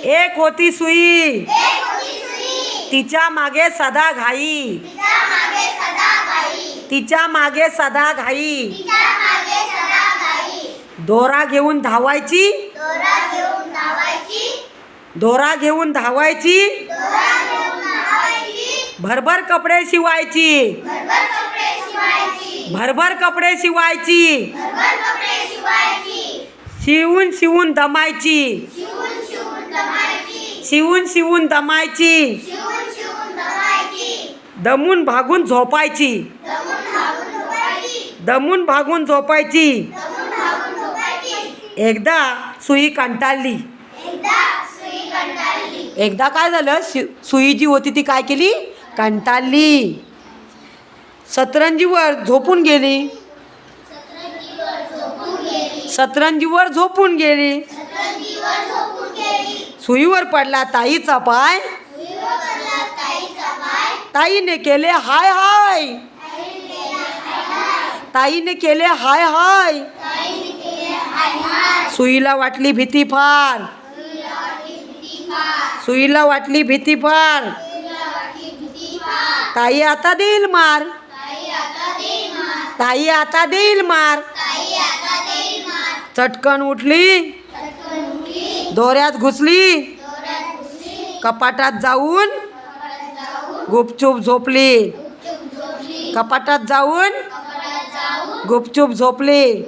एक होती सुई, तिच्या मागे सदा घाई, तिच्या मागे सदा घाई. दोरा घेऊन धावायची, दोरा घेऊन धावायची, भरभर कपडे शिवायची, भरभर कपडे शिवायची, शिवून शिवून दमायची, शिवून शिवून दमायची, दमून भागून झोपायची, दमून भागून झोपायची. एकदा सुई कंटाळली. एकदा काय झालं, सुई जी होती ती काय केली, कंटाळली. सतरंजीवर झोपून गेली, सतरंजीवर झोपून गेली. सुईवर पडला ताईचा पाय, ताईने केले हाय हाय, ताईने केले हाय हाय. सुईला वाटली भीती फार, सुईला वाटली भीती फार. ताई आता देईल मार, ताई आता देईल मार. चटकन उठली, दोऱ्यात घुसली, कपाटात जाऊन गुपचूप झोपली, कपाटात जाऊन गुपचूप झोपली.